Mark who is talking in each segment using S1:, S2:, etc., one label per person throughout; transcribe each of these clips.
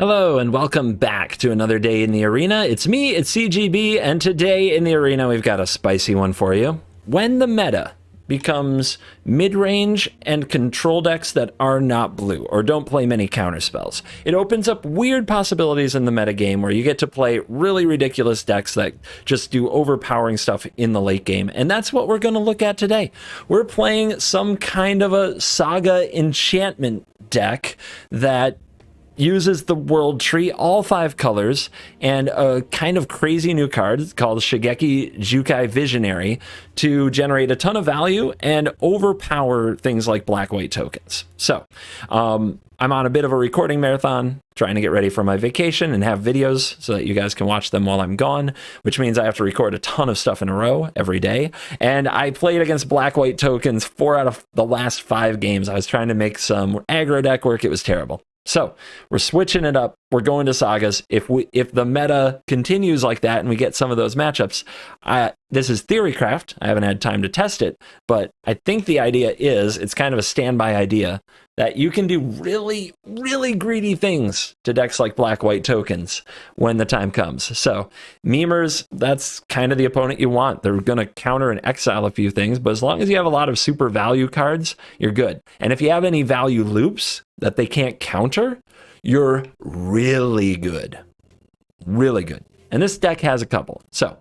S1: Hello and welcome back to another day in the arena. It's me, it's CGB, and today in the arena we've got a spicy one for you. When the meta becomes mid-range and control decks that are not blue or don't play many counter spells, it opens up weird possibilities in the meta game where you get to play really ridiculous decks that just do overpowering stuff in the late game, and that's what we're going to look at today. We're playing some kind of a SAGA enchantment deck that uses the World Tree, all 5 colors, and a kind of crazy new card called Shigeki Jukai Visionary to generate a ton of value and overpower things like black-white tokens. So, I'm on a bit of a recording marathon, trying to get ready for my vacation and have videos so that you guys can watch them while I'm gone, which means I have to record a ton of stuff in a row every day. And I played against black-white tokens 4 out of the last 5 games. I was trying to make some aggro deck work. It was terrible. So we're switching it up. We're going to sagas. If the meta continues like that and we get some of those matchups, this is Theorycraft. I haven't had time to test it, but I think the idea is it's kind of a standby idea that you can do really, really greedy things to decks like black-white tokens when the time comes. So memers, that's kind of the opponent you want. They're going to counter and exile a few things, but as long as you have a lot of super value cards, you're good. And if you have any value loops that they can't counter, you're really good. Really good. And this deck has a couple. So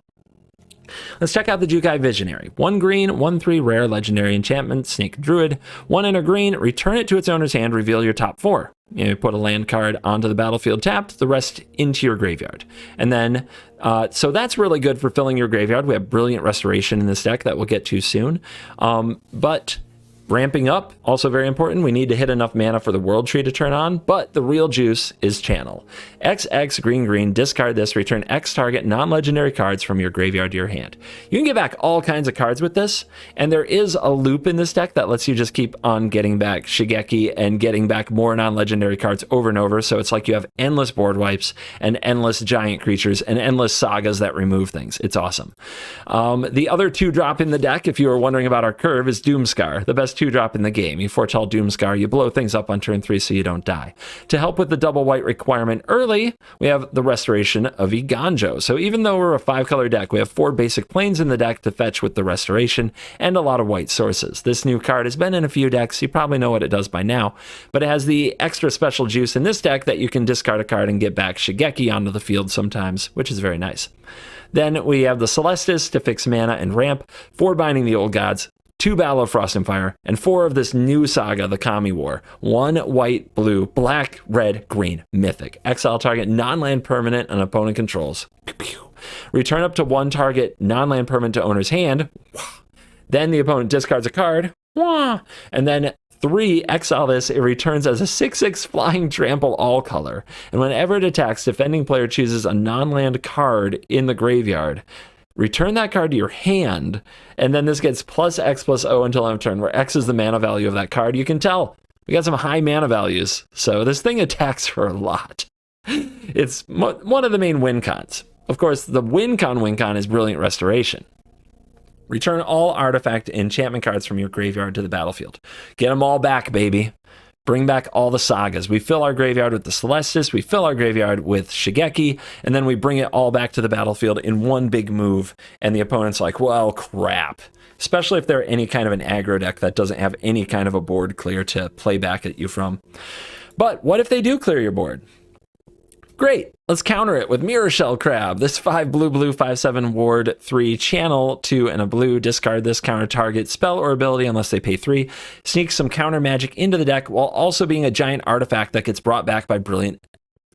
S1: let's check out the Jukai Visionary. 1 green, 1/3 rare legendary enchantment, Snake Druid. 1 in a green, return it to its owner's hand, reveal your top 4. You put a land card onto the battlefield tapped, the rest into your graveyard. And then, so that's really good for filling your graveyard. We have Brilliant Restoration in this deck that we'll get to soon. But ramping up, also very important. We need to hit enough mana for the World Tree to turn on, but the real juice is Channel. XX, green, green, discard this, return X target non-legendary cards from your graveyard to your hand. You can get back all kinds of cards with this, and there is a loop in this deck that lets you just keep on getting back Shigeki and getting back more non-legendary cards over and over, so it's like you have endless board wipes and endless giant creatures and endless sagas that remove things. It's awesome. The other 2-drop in the deck, if you were wondering about our curve, is Doomscar, the best 2-drop in the game. You foretell Doomscar, you blow things up on turn 3 so you don't die. To help with the double white requirement early, we have the Restoration of Iganjo. So even though we're a 5-color deck, we have 4 basic planes in the deck to fetch with the Restoration and a lot of white sources. This new card has been in a few decks. You probably know what it does by now, but it has the extra special juice in this deck that you can discard a card and get back Shigeki onto the field sometimes, which is very nice. Then we have the Celestis to fix mana and ramp, 4 Binding the Old Gods, 2 Battle of Frost and Fire, and 4 of this new saga, the Kami War. 1 white, blue, black, red, green, Mythic. Exile target non-land permanent an opponent controls. Pew, pew. Return up to 1 target non-land permanent to owner's hand. Then the opponent discards a card. And then 3, exile this, it returns as a 6/6 flying trample all color. And whenever it attacks, defending player chooses a non-land card in the graveyard. Return that card to your hand, and then this gets +X+O until end of turn, where X is the mana value of that card. You can tell we got some high mana values, so this thing attacks for a lot. It's one of the main win cons. Of course, the win con is Brilliant Restoration. Return all artifact enchantment cards from your graveyard to the battlefield. Get them all back, baby. Bring back all the sagas. We fill our graveyard with the Celestis, we fill our graveyard with Shigeki, and then we bring it all back to the battlefield in one big move, and the opponent's like, well, crap. Especially if they're any kind of an aggro deck that doesn't have any kind of a board clear to play back at you from. But what if they do clear your board? Great, let's counter it with Mirror Shell Crab. This 5 blue, 5/7 ward 3 channel, 2 and a blue, discard this, counter target spell or ability unless they pay 3. Sneak some counter magic into the deck while also being a giant artifact that gets brought back by Brilliant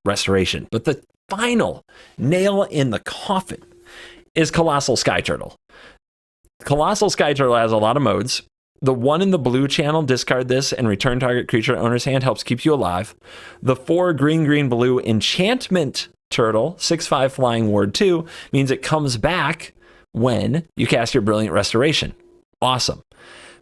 S1: Restoration. But the final nail in the coffin is Colossal Sky Turtle. Colossal Sky Turtle has a lot of modes. The 1 in the blue channel, discard this and return target creature to owner's hand, helps keep you alive. The 4 green, green, blue enchantment turtle, 6/5 flying ward 2, means it comes back when you cast your Brilliant Restoration. Awesome.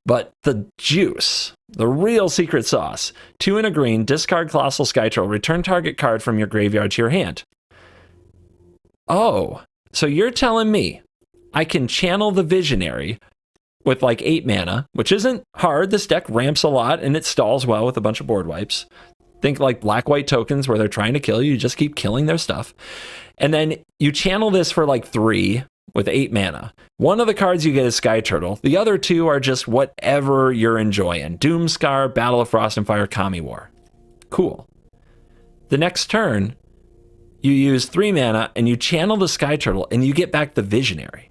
S1: But the juice, the real secret sauce, 2 in a green, discard Colossal Sky Turtle, return target card from your graveyard to your hand. Oh, so you're telling me I can channel the Visionary with like 8 mana, which isn't hard. This deck ramps a lot and it stalls well with a bunch of board wipes. Think like black-white tokens where they're trying to kill you. You just keep killing their stuff. And then you channel this for like 3 with 8 mana. One of the cards you get is Sky Turtle. The other 2 are just whatever you're enjoying. Doomscar, Battle of Frost and Fire, Kami War. Cool. The next turn, you use 3 mana and you channel the Sky Turtle and you get back the Visionary.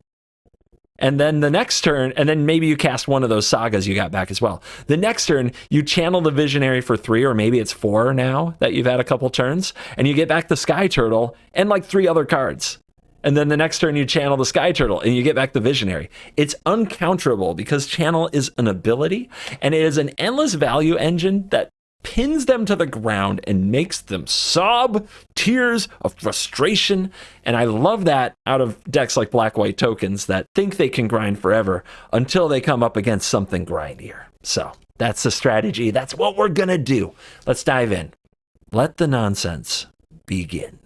S1: And then the next turn, and then maybe you cast one of those sagas you got back as well. The next turn, you channel the Visionary for 3, or maybe it's 4 now that you've had a couple turns, and you get back the Sky Turtle and like 3 other cards. And then the next turn, you channel the Sky Turtle and you get back the Visionary. It's uncounterable because channel is an ability, and it is an endless value engine that pins them to the ground and makes them sob tears of frustration. And I love that out of decks like black-white tokens that think they can grind forever until they come up against something grindier. So that's the strategy. That's what we're gonna do. Let's dive in. Let the nonsense begin.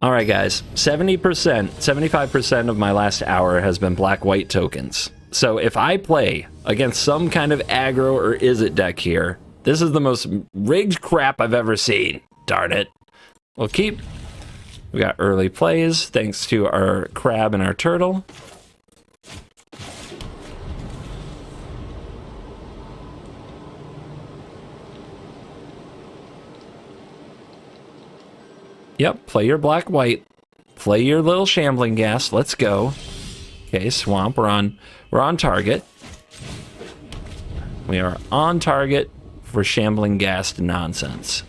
S1: All right, guys, 70%, 75% of my last hour has been black-white tokens. So if I play against some kind of aggro or Izzet deck here, this is the most rigged crap I've ever seen. Darn it. We'll keep. We got early plays thanks to our crab and our turtle. Yep, play your black-white. Play your little shambling gas. Let's go. Okay, swamp. We're on target. We are on target for shambling gas nonsense.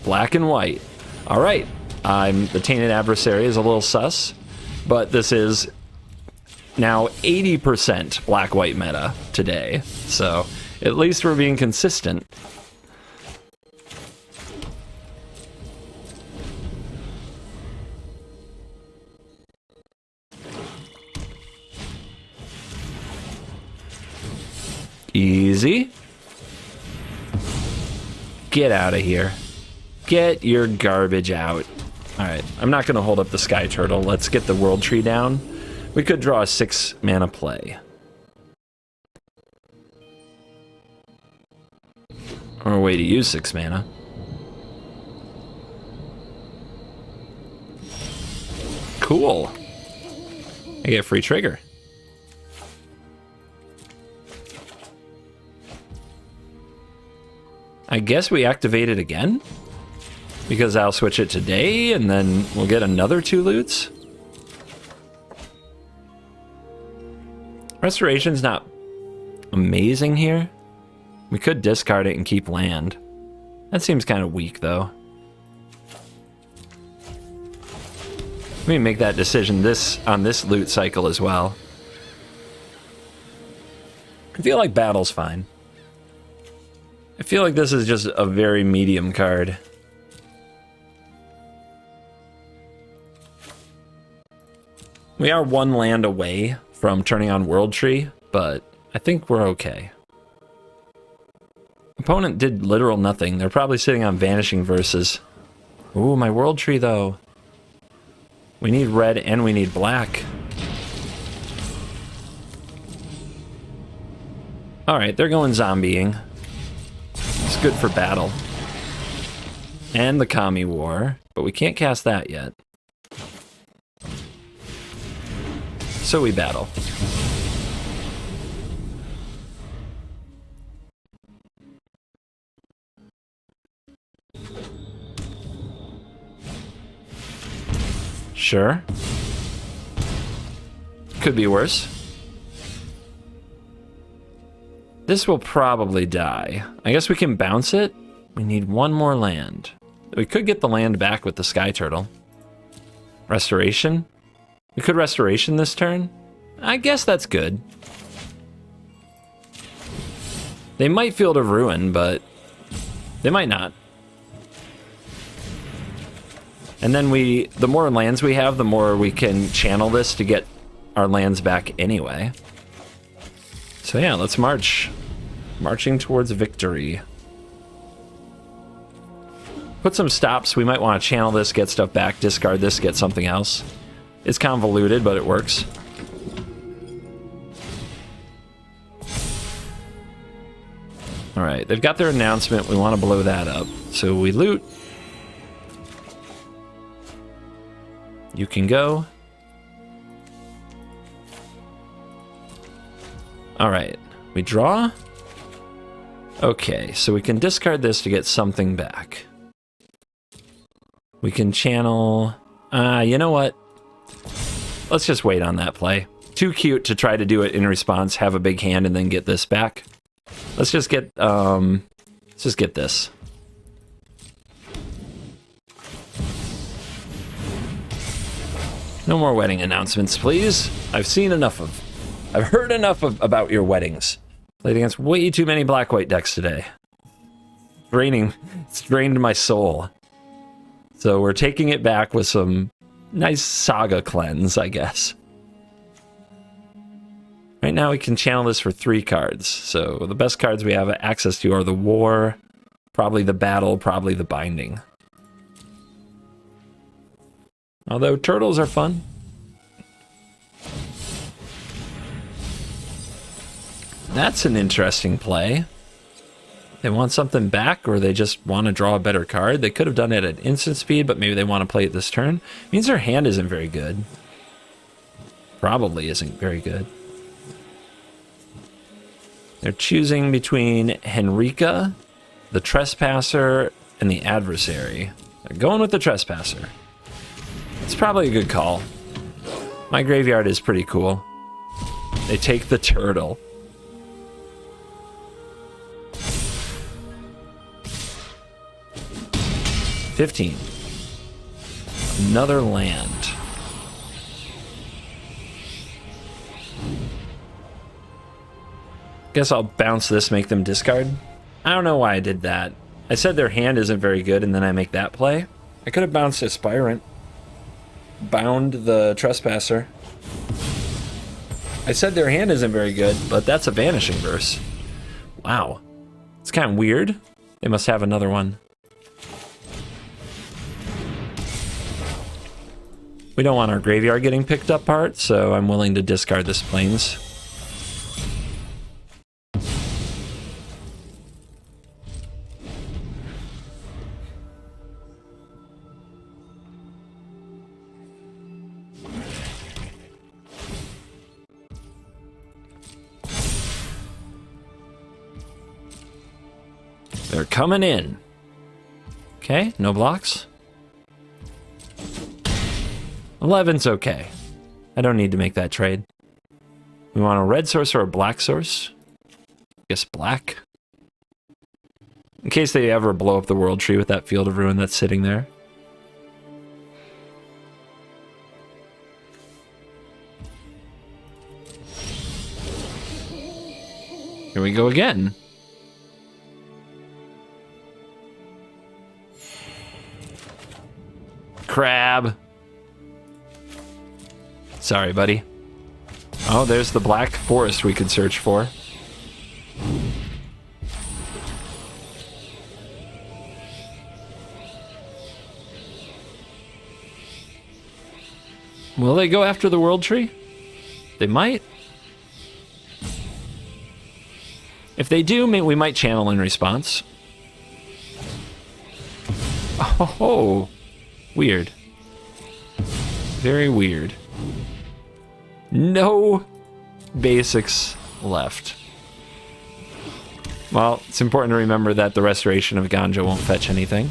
S1: Black and white. All right. The Tainted Adversary is a little sus, but this is now 80% black-white meta today. So at least we're being consistent. Easy. Get out of here. Get your garbage out. All right, I'm not going to hold up the Sky Turtle. Let's get the World Tree down. We could draw a 6 mana play. Or a way to use 6 mana. Cool. I get a free trigger. I guess we activate it again, because I'll switch it today, and then we'll get another 2 loots. Restoration's not amazing here. We could discard it and keep land. That seems kind of weak, though. Let me make that decision on this loot cycle as well. I feel like Battle's fine. I feel like this is just a very medium card. We are 1 land away from turning on World Tree, but I think we're okay. Opponent did literal nothing. They're probably sitting on Vanishing Verses. Ooh, my World Tree, though. We need red and we need black. Alright, they're going zombieing. It's good for battle. And the Kami War, but we can't cast that yet. So we battle. Sure. Could be worse. This will probably die. I guess we can bounce it. We need 1 more land. We could get the land back with the Sky Turtle. Restoration? We could Restoration this turn. I guess that's good. They might Field of Ruin, but they might not. And then the more lands we have, the more we can channel this to get our lands back anyway. So yeah, let's march. Marching towards victory. Put some stops. We might want to channel this, get stuff back, discard this, get something else. It's convoluted, but it works. All right, they've got their announcement. We want to blow that up. So we loot. You can go. All right, we draw. Okay, so we can discard this to get something back. We can channel... you know what? Let's just wait on that play. Too cute to try to do it in response, have a big hand, and then get this back. Let's just get this. No more wedding announcements, please. I've heard enough about your weddings. Played against way too many black-white decks today. It's drained my soul. So we're taking it back with some nice Saga cleanse, I guess. Right now we can channel this for 3 cards. So the best cards we have access to are the War, probably the Battle, probably the Binding. Although turtles are fun. That's an interesting play. They want something back, or they just want to draw a better card. They could have done it at instant speed, but maybe they want to play it this turn. Means their hand isn't very good. Probably isn't very good. They're choosing between Henrika, the Trespasser, and the Adversary. They're going with the Trespasser. It's probably a good call. My graveyard is pretty cool. They take the turtle. $15. Another land. Guess I'll bounce this, make them discard. I don't know why I did that. I said their hand isn't very good, and then I make that play. I could have bounced Aspirant. Bound the Trespasser. I said their hand isn't very good, but that's a Vanishing Verse. Wow. It's kind of weird. They must have another one. We don't want our graveyard getting picked apart, so I'm willing to discard this Plains. They're coming in. Okay, no blocks. 11's okay. I don't need to make that trade. We want a red source or a black source? I guess black. In case they ever blow up the World Tree with that Field of Ruin that's sitting there. Here we go again. Crab. Sorry, buddy. Oh, there's the black forest we could search for. Will they go after the World Tree? They might. If they do, we might channel in response. Oh, weird. Very weird. No basics left. Well, it's important to remember that the Restoration of Ganja won't fetch anything.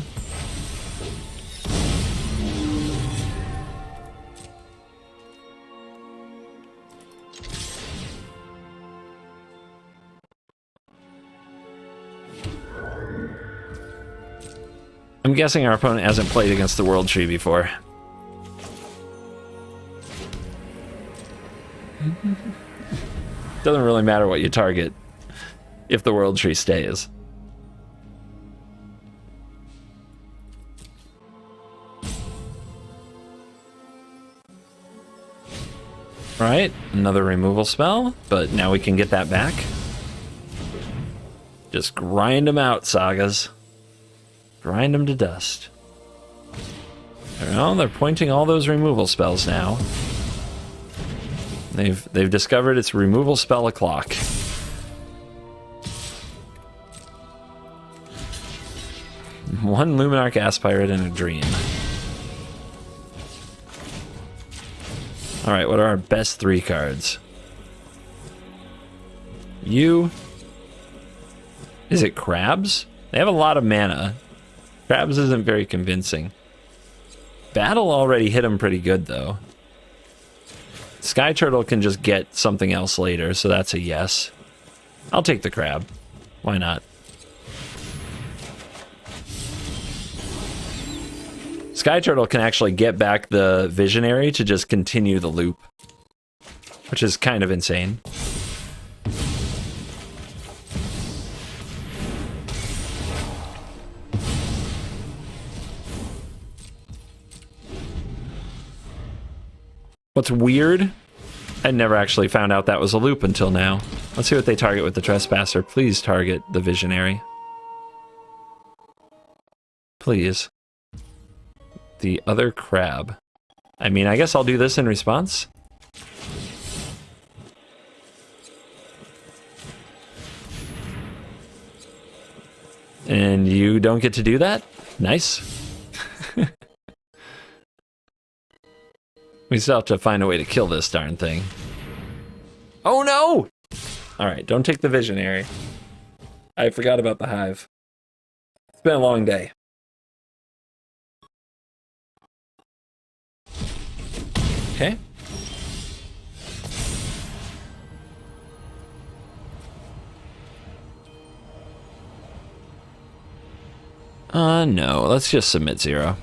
S1: I'm guessing our opponent hasn't played against the World Tree before. Doesn't really matter what you target if the World Tree stays. Right, another removal spell, but now we can get that back. Just grind them out, Sagas. Grind them to dust. Well, they're pointing all those removal spells now. They've discovered it's removal spell o'clock. One Luminarch Gas Pirate and a Dream. Alright, what are our best 3 cards? You. Is it Crabs? They have a lot of mana. Crabs isn't very convincing. Battle already hit him pretty good, though. Sky Turtle can just get something else later, so that's a yes. I'll take the Crab. Why not? Sky Turtle can actually get back the Visionary to just continue the loop, which is kind of insane. What's weird, I never actually found out that was a loop until now. Let's see what they target with the Trespasser. Please target the Visionary. Please. The other Crab. I mean, I guess I'll do this in response. And you don't get to do that? Nice. We still have to find a way to kill this darn thing. Oh no! Alright, don't take the Visionary. I forgot about the Hive. It's been a long day. Okay. No, let's just submit 0.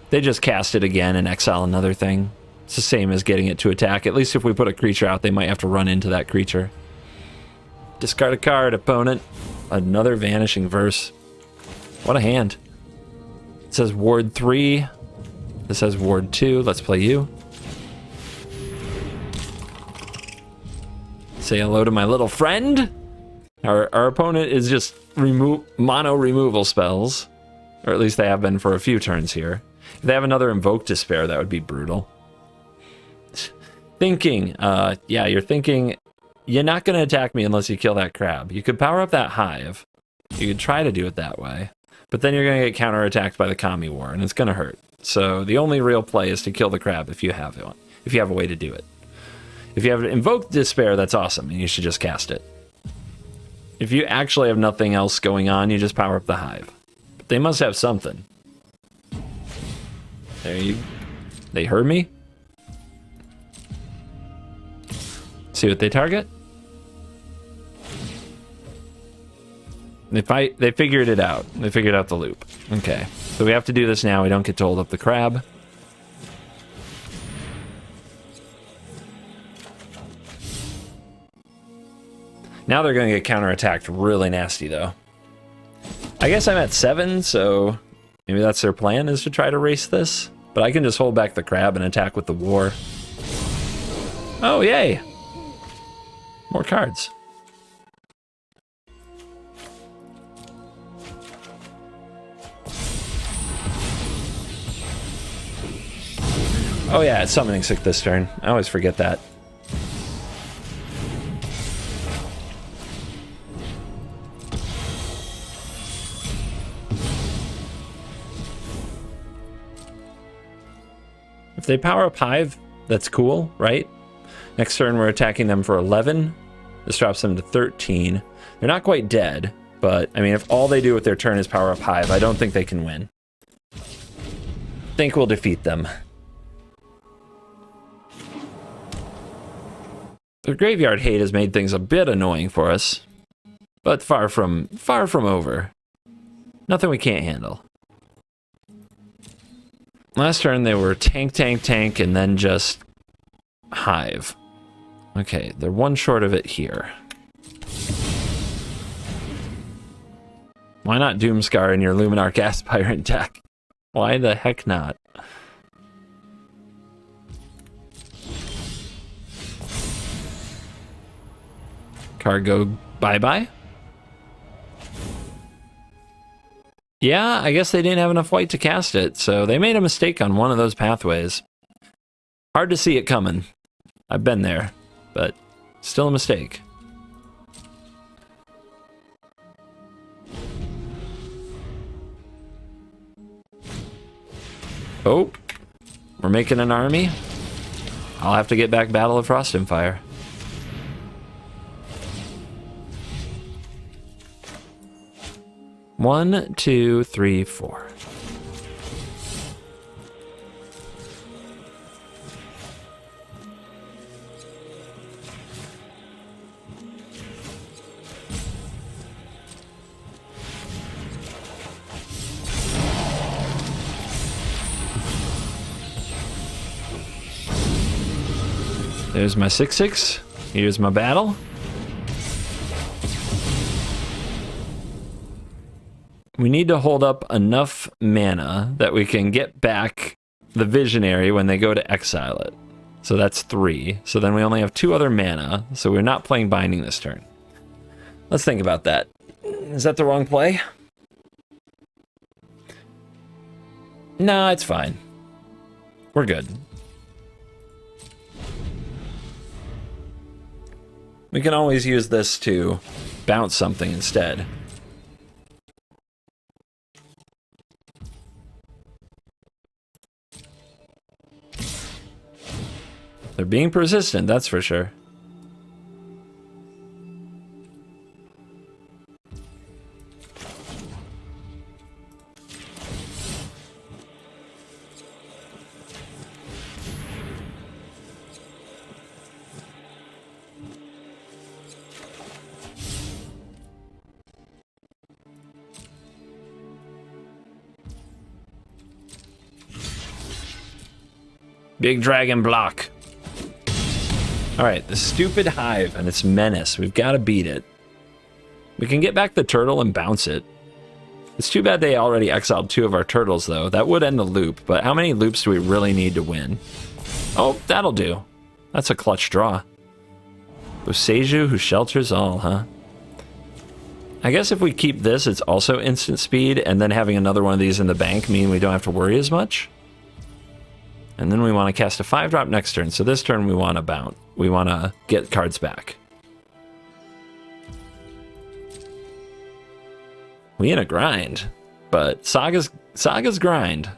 S1: They just cast it again and exile another thing. It's the same as getting it to attack. At least if we put a creature out, they might have to run into that creature. Discard a card, opponent. Another Vanishing Verse. What a hand. It says Ward 3. This says Ward 2. Let's play you. Say hello to my little friend. Our opponent is just mono removal spells. Or at least they have been for a few turns here. If they have another Invoke Despair, that would be brutal. Thinking, yeah, you're thinking, you're not going to attack me unless you kill that Crab. You could power up that Hive. You could try to do it that way. But then you're going to get counterattacked by the Kami War, and it's going to hurt. So the only real play is to kill the Crab if you have one. If you have a way to do it. If you have Invoke Despair, that's awesome, and you should just cast it. If you actually have nothing else going on, you just power up the Hive. But they must have something. They heard me? See what they target? They figured it out. They figured out the loop. Okay. So we have to do this now. We don't get to hold up the Crab. Now they're going to get counterattacked really nasty, though. I guess I'm at 7, so maybe that's their plan, is to try to race this. But I can just hold back the Crab and attack with the War. Oh, yay! More cards. Oh yeah, it's Summoning Sick this turn. I always forget that. If they power up Hive, that's cool, right? Next turn we're attacking them for 11. This drops them to 13. They're not quite dead, but I mean, if all they do with their turn is power up Hive, I don't think they can win. Think we'll defeat them. The Graveyard Hate has made things a bit annoying for us, but far from over. Nothing we can't handle. Last turn they were tank, and then just Hive. Okay, they're one short of it here. Why not Doomscar in your Luminarch Aspirant deck? Why the heck not? Card go bye-bye? Yeah, I guess they didn't have enough white to cast it, so they made a mistake on one of those pathways. Hard to see it coming. I've been there, but still a mistake. Oh, we're making an army. I'll have to get back Battle of Frost and Fire. One, two, three, four. There's my 6/6. Here's my battle. We need to hold up enough mana that we can get back the Visionary when they go to exile it. So that's 3. So then we only have 2 other mana, so we're not playing Binding this turn. Let's think about that. Is that the wrong play? No, it's fine. We're good. We can always use this to bounce something instead. They're being persistent, that's for sure. Big dragon block. Alright, the stupid hive and its menace. We've got to beat it. We can get back the turtle and bounce it. It's too bad they already exiled 2 of our turtles, though. That would end the loop, but how many loops do we really need to win? Oh, that'll do. That's a clutch draw. Boseiju who shelters all, huh? I guess if we keep this, it's also instant speed, and then having another one of these in the bank mean we don't have to worry as much. And then we want to cast a 5-drop next turn. So this turn we want to bounce. We want to get cards back. We in a grind, but Saga's grind.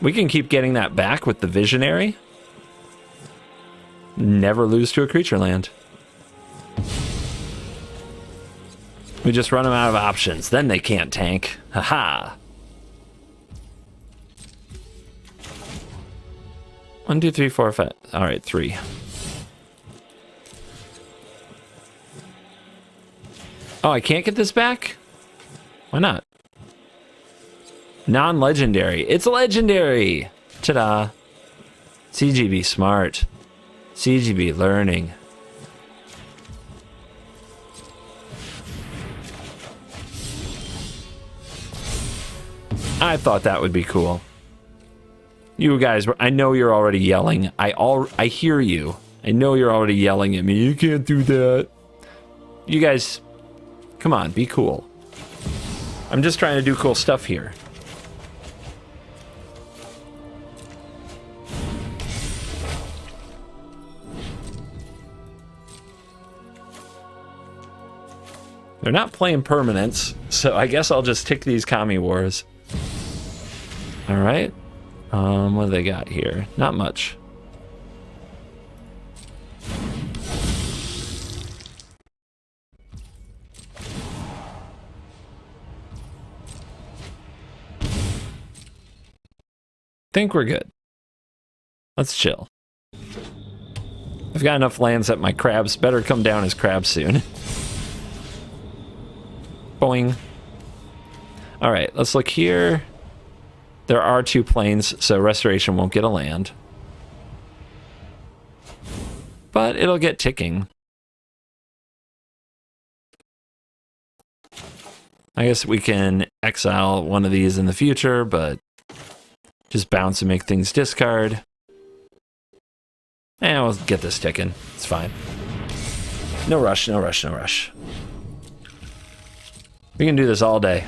S1: We can keep getting that back with the Visionary. Never lose to a creature land. We just run them out of options. Then they can't tank. Haha. 1, 2, 3, 4, 5. All right, 3. Oh, I can't get this back? Why not? Non-legendary. It's legendary! Ta-da. CGB smart. CGB learning. I thought that would be cool. You guys, I know you're already yelling. I hear you. I know you're already yelling at me. You can't do that. You guys, come on, be cool. I'm just trying to do cool stuff here. They're not playing permanents, so I guess I'll just tick these Kami Wars. Alright. What do they got here? Not much. Think we're good. Let's chill. I've got enough lands that my crabs better come down as crabs soon. Boing. Alright, let's look here. There are 2 planes, so Restoration won't get a land. But it'll get ticking. I guess we can exile one of these in the future, but just bounce and make things discard. And we'll get this ticking. It's fine. No rush, no rush, no rush. We can do this all day.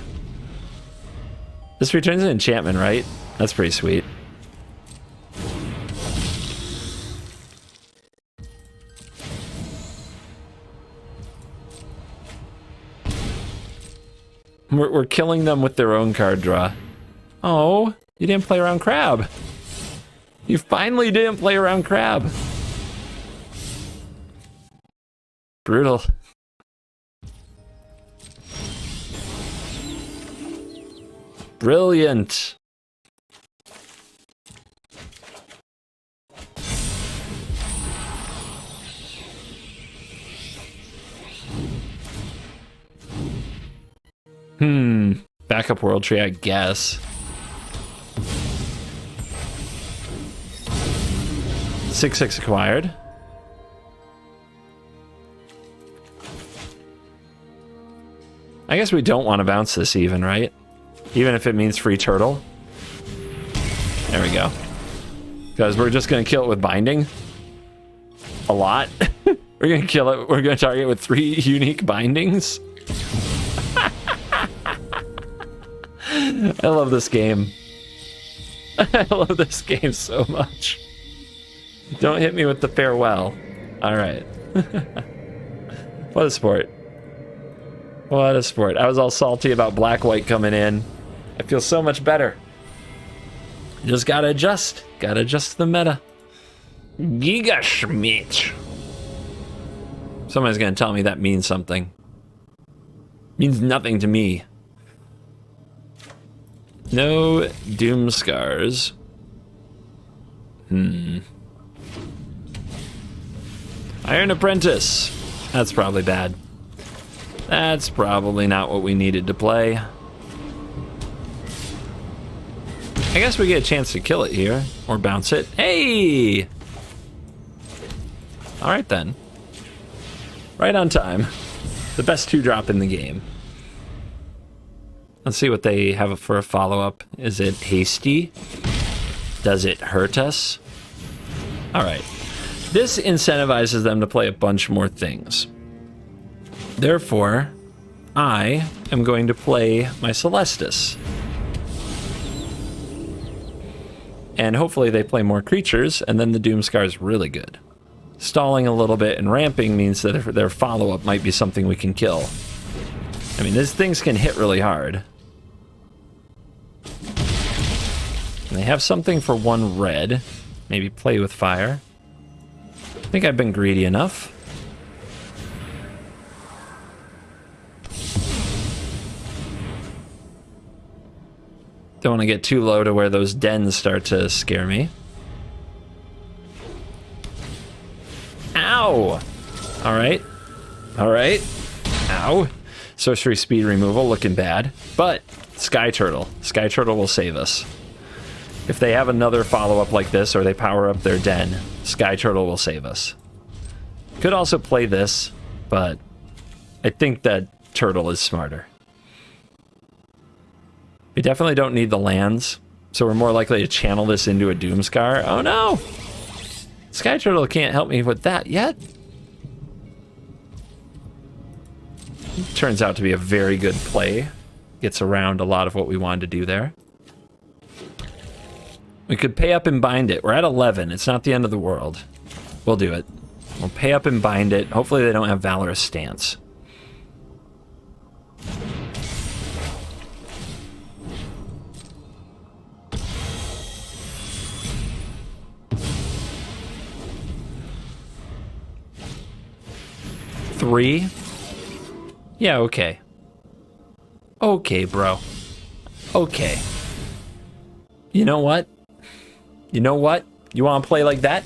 S1: This returns an enchantment, right? That's pretty sweet. We're killing them with their own card draw. Oh, you didn't play around Crab. You finally didn't play around Crab. Brutal. Brilliant. Backup World Tree, I guess. 6/6 acquired. I guess we don't want to bounce this even, right? Even if it means free turtle. There we go. Because we're just going to kill it with binding. A lot. We're going to kill it. We're going to target with 3 unique bindings. I love this game. I love this game so much. Don't hit me with the farewell. All right. What a sport. What a sport. I was all salty about black-white coming in. I feel so much better. Just gotta adjust. Gotta adjust the meta. Giga Schmidt. Somebody's gonna tell me that means something. Means nothing to me. No Doom Scars. Iron Apprentice. That's probably bad. That's probably not what we needed to play. I guess we get a chance to kill it here. Or bounce it. Hey! Alright then. Right on time. The best 2-drop in the game. Let's see what they have for a follow-up. Is it hasty? Does it hurt us? Alright. This incentivizes them to play a bunch more things. Therefore, I am going to play my Celestis. And hopefully they play more creatures, and then the Doomscar is really good. Stalling a little bit and ramping means that their follow-up might be something we can kill. I mean, these things can hit really hard. And they have something for 1 red. Maybe play with fire. I think I've been greedy enough. Don't want to get too low to where those dens start to scare me. Ow! Alright. Alright. Ow. Sorcery speed removal looking bad. But Sky Turtle. Sky Turtle will save us. If they have another follow-up like this, or they power up their den, Sky Turtle will save us. Could also play this, but I think that Turtle is smarter. We definitely don't need the lands, so we're more likely to channel this into a Doomscar. Oh no! Sky Turtle can't help me with that yet. Turns out to be a very good play. Gets around a lot of what we wanted to do there. We could pay up and bind it. We're at 11. It's not the end of the world. We'll do it. We'll pay up and bind it. Hopefully they don't have Valorous Stance. Three? Yeah, okay. Okay, bro. Okay. You know what? You know what? You want to play like that?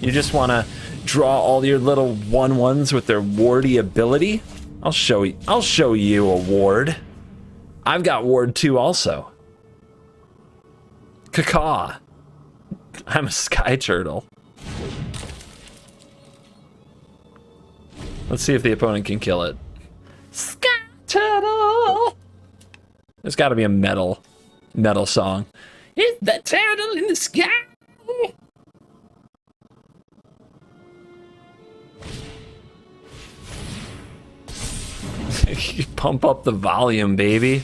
S1: You just want to draw all your little 1/1s with their wardy ability? I'll show you a ward. I've got ward 2 also. Caca. I'm a Sky Turtle. Let's see if the opponent can kill it. Sky Turtle! There's got to be a metal song. It's the turtle in the sky! Pump up the volume, baby.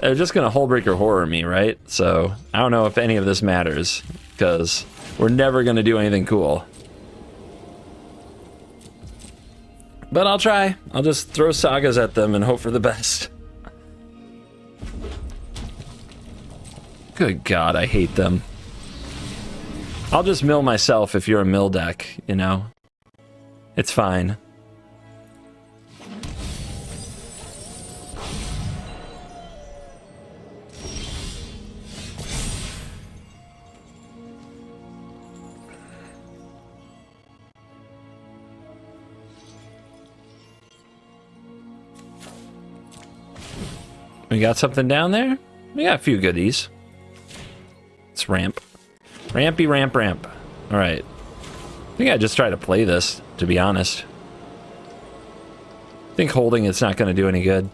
S1: They're just gonna Hullbreaker Horror me, right? So I don't know if any of this matters, because we're never gonna do anything cool. But I'll try. I'll just throw sagas at them and hope for the best. Good God, I hate them. I'll just mill myself if you're a mill deck, you know? It's fine. We got something down there? We got a few goodies. Let's ramp. Rampy ramp ramp. Alright. I think I just try to play this, to be honest. I think holding it's not going to do any good.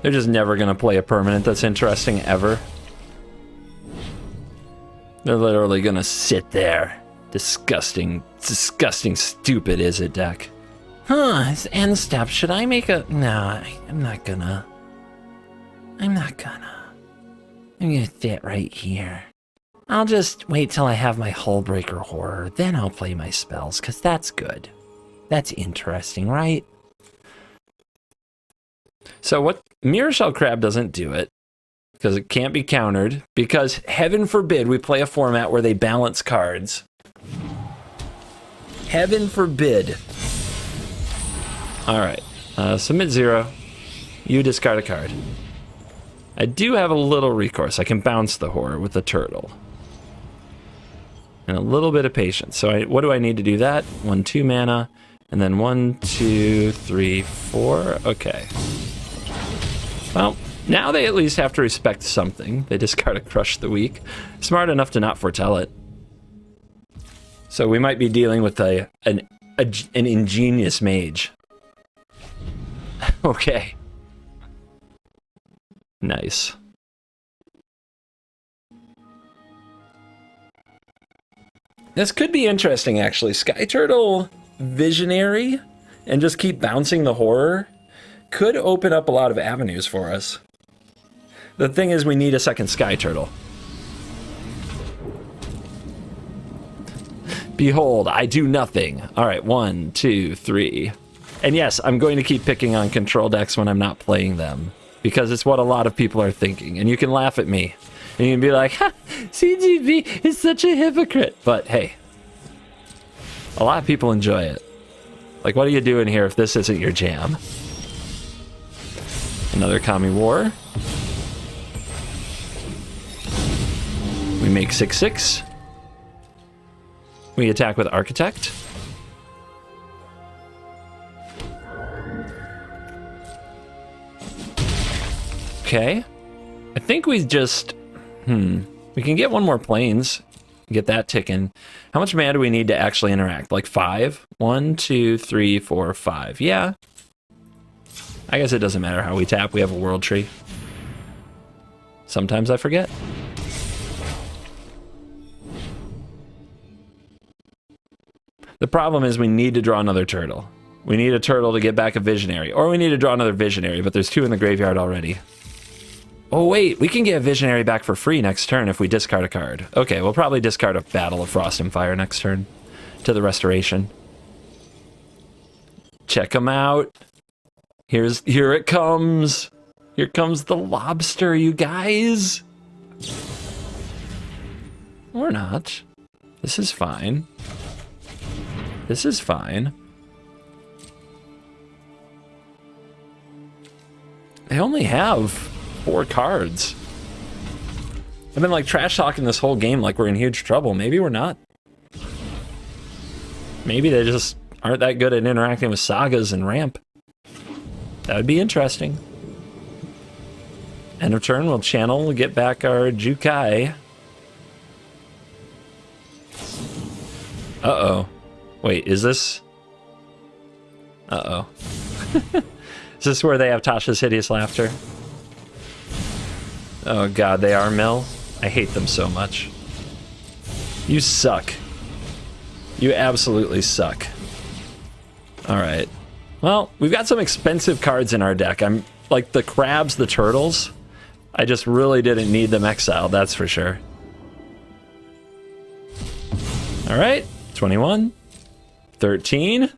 S1: They're just never going to play a permanent that's interesting ever. They're literally going to sit there. Disgusting, disgusting, stupid is it, deck. Huh, it's end step. Should I make a... No, I'm not gonna. I'm gonna sit right here. I'll just wait till I have my Hullbreaker Horror, then I'll play my spells, because that's good. That's interesting, right? So what... Mirror Shell Crab doesn't do it, because it can't be countered, because heaven forbid we play a format where they balance cards. Heaven forbid. Alright, submit 0. You discard a card. I do have a little recourse. I can bounce the horror with the turtle. And a little bit of patience. So what do I need to do that? 1, 2 mana, and then 1, 2, 3, 4. Okay. Well, now they at least have to respect something. They discard a Crush the Weak. Smart enough to not foretell it. So we might be dealing with an ingenious mage. Okay. Nice. This could be interesting, actually. Sky Turtle Visionary and just keep bouncing the horror could open up a lot of avenues for us. The thing is, we need a second Sky Turtle. Behold, I do nothing. All right, 1, 2, 3. And yes, I'm going to keep picking on control decks when I'm not playing them, because it's what a lot of people are thinking. And you can laugh at me, and you can be like, ha, CGB is such a hypocrite. But hey, a lot of people enjoy it. Like, what are you doing here if this isn't your jam? Another Kami War. We make 6/6. We attack with Architect. Okay. I think we just... We can get one more planes. Get that ticking. How much mana do we need to actually interact? Like 5? 1, 2, 3, 4, 5. Yeah. I guess it doesn't matter how we tap. We have a World Tree. Sometimes I forget. The problem is we need to draw another turtle. We need a turtle to get back a Visionary. Or we need to draw another Visionary, but there's 2 in the graveyard already. Oh wait, we can get a Visionary back for free next turn if we discard a card. Okay, we'll probably discard a Battle of Frost and Fire next turn to the Restoration. Check them out. Here it comes. Here comes the lobster, you guys. Or not. This is fine. This is fine. They only have 4 cards. I've been like trash talking this whole game like we're in huge trouble. Maybe we're not. Maybe they just aren't that good at interacting with sagas and ramp. That would be interesting. End of turn, we'll channel, we'll get back our Jukai. Uh-oh. Wait, is this... Uh-oh. Is this where they have Tasha's Hideous Laughter? Oh god, they are mill? I hate them so much. You suck. You absolutely suck. Alright. Well, we've got some expensive cards in our deck. I'm like the crabs, the turtles. I just really didn't need them exiled, that's for sure. All right, 21, 13.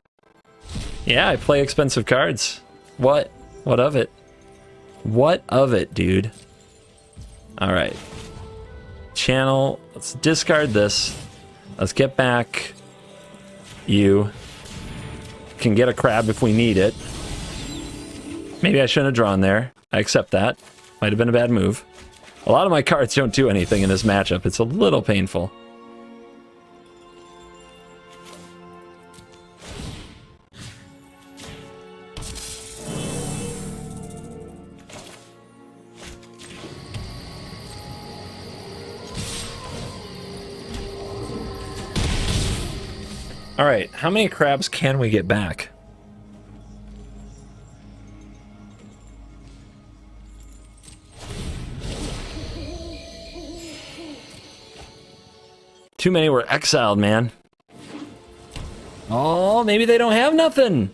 S1: Yeah, I play expensive cards. What? What of it? What of it, dude? All right. Channel, let's discard this. Let's get back. You can get a crab if we need it. Maybe I shouldn't have drawn there. I accept that. Might have been a bad move. A lot of my cards don't do anything in this matchup. It's a little painful. All right, how many crabs can we get back? Too many were exiled, man. Oh, maybe they don't have nothing.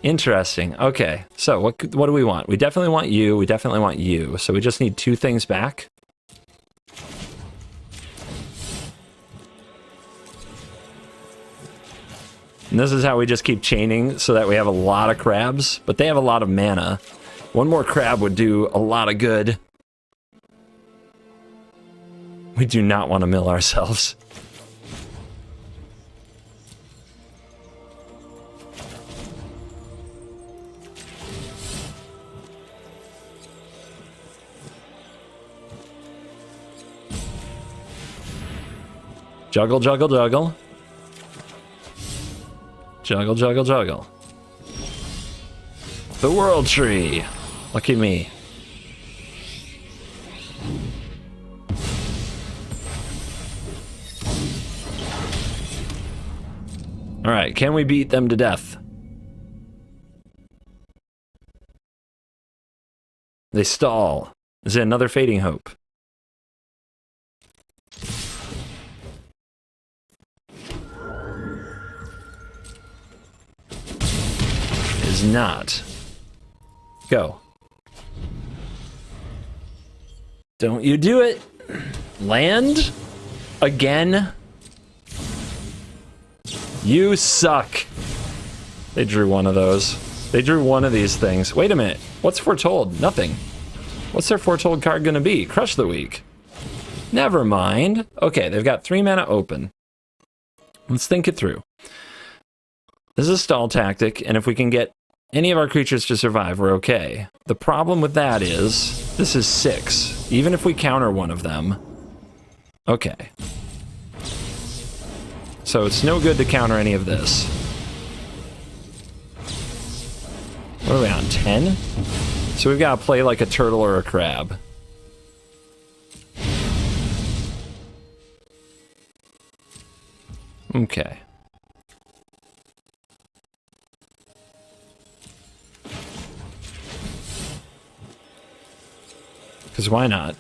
S1: Interesting. Okay, so what do we want? We definitely want you. We definitely want you. So we just need 2 things back. And this is how we just keep chaining so that we have a lot of crabs, but they have a lot of mana. One more crab would do a lot of good. We do not want to mill ourselves. Juggle, juggle, juggle. Juggle, juggle, juggle. The World Tree. Lucky me. All right, can we beat them to death? They stall. Is it another Fading Hope? Is not. Go. Don't you do it. Land? Again? You suck. They drew one of those. They drew one of these things. Wait a minute. What's foretold? Nothing. What's their foretold card gonna be? Crush the Weak. Never mind. Okay, they've got 3 mana open. Let's think it through. This is a stall tactic, and if we can get any of our creatures to survive, we're okay. The problem with that is, this is 6. Even if we counter one of them. Okay. So it's no good to counter any of this. What are we on, 10? So we've got to play like a turtle or a crab. Okay. Because why not?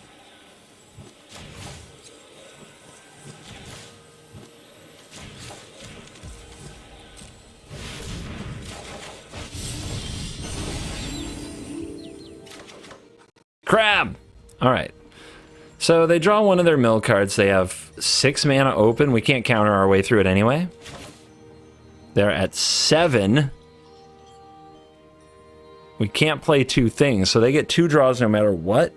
S1: Crab! Alright. So they draw one of their mill cards. They have 6 mana open. We can't counter our way through it anyway. They're at 7. We can't play 2 things, so they get 2 draws no matter what.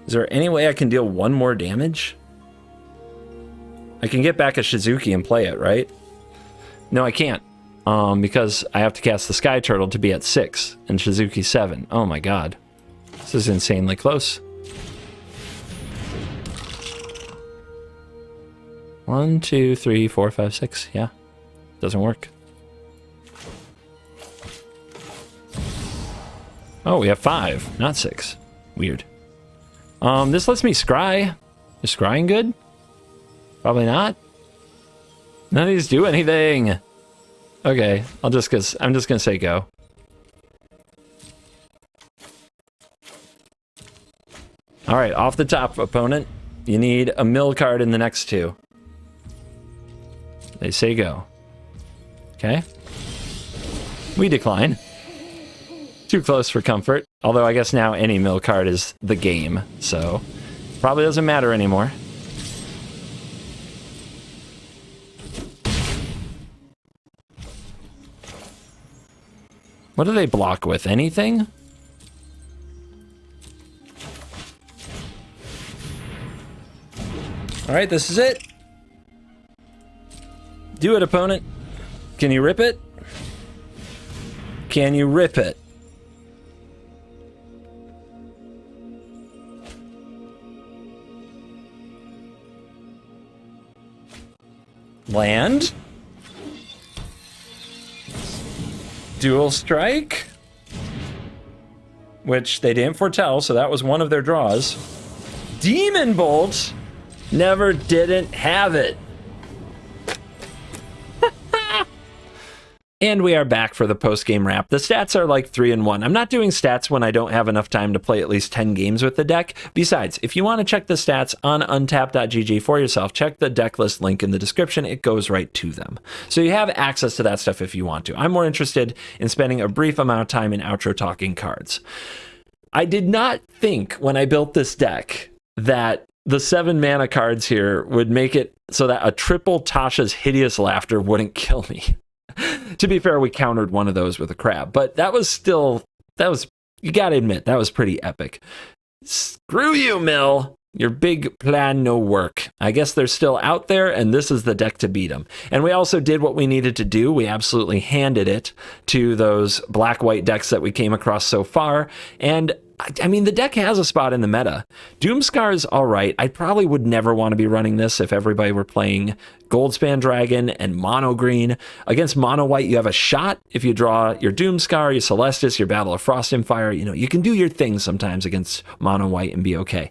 S1: Is there any way I can deal 1 more damage? I can get back a Shizuki and play it, right? No, I can't. Because I have to cast the Sky Turtle to be at 6 and Shizuki 7. Oh my god. This is insanely close. 1, 2, 3, 4, 5, 6. Yeah. Doesn't work. Oh, we have 5, not 6. Weird. This lets me scry. Is scrying good? Probably not. None of these do anything. Okay, I'm just gonna say go. All right, off the top, opponent. You need a mill card in the next 2. They say go. Okay. We decline. Too close for comfort. Although I guess now any mill card is the game, so probably doesn't matter anymore. What do they block with? Anything? All right, this is it. Do it, opponent. Can you rip it? Can you rip it? Land? Dual strike? Which they didn't foretell, so that was one of their draws. Demon Bolt? Never didn't have it. And we are back for the post-game wrap. The stats are like 3-1. I'm not doing stats when I don't have enough time to play at least 10 games with the deck. Besides, if you want to check the stats on untap.gg for yourself, check the deck list link in the description. It goes right to them. So you have access to that stuff if you want to. I'm more interested in spending a brief amount of time in outro talking cards. I did not think when I built this deck that the 7 mana cards here would make it so that a triple Tasha's Hideous Laughter wouldn't kill me. To be fair, we countered one of those with a crab, but that was, you gotta admit, that was pretty epic. Screw you, Mill. Your big plan no work. I guess they're still out there, and this is the deck to beat them. And we also did what we needed to do. We absolutely handed it to those black-white decks that we came across so far, and I mean, the deck has a spot in the meta. Doomscar is all right. I probably would never want to be running this if everybody were playing Goldspan Dragon and Mono Green. Against Mono White, you have a shot if you draw your Doomscar, your Celestis, your Battle of Frost and Fire. You know, you can do your thing sometimes against Mono White and be okay.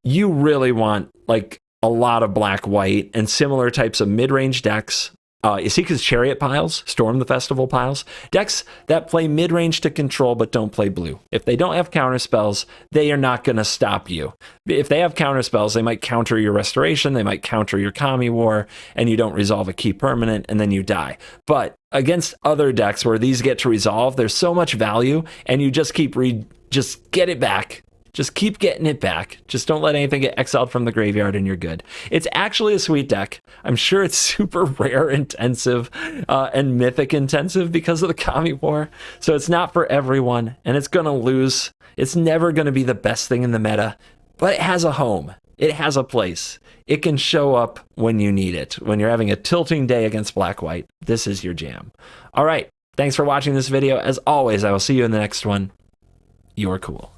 S1: You really want, like, a lot of black-white and similar types of mid-range decks. Isika's Chariot piles, Storm the Festival piles, decks that play mid-range to control but don't play blue. If they don't have counter spells, they are not going to stop you. If they have counter spells, they might counter your Restoration, they might counter your Kami War, and you don't resolve a key permanent, and then you die. But against other decks where these get to resolve, there's so much value, and you just keep just get it back. Just keep getting it back. Just don't let anything get exiled from the graveyard and you're good. It's actually a sweet deck. I'm sure it's super rare intensive and mythic intensive because of the Kami War. So it's not for everyone and it's going to lose. It's never going to be the best thing in the meta, but it has a home. It has a place. It can show up when you need it. When you're having a tilting day against black-white, this is your jam. All right. Thanks for watching this video. As always, I will see you in the next one. You're cool.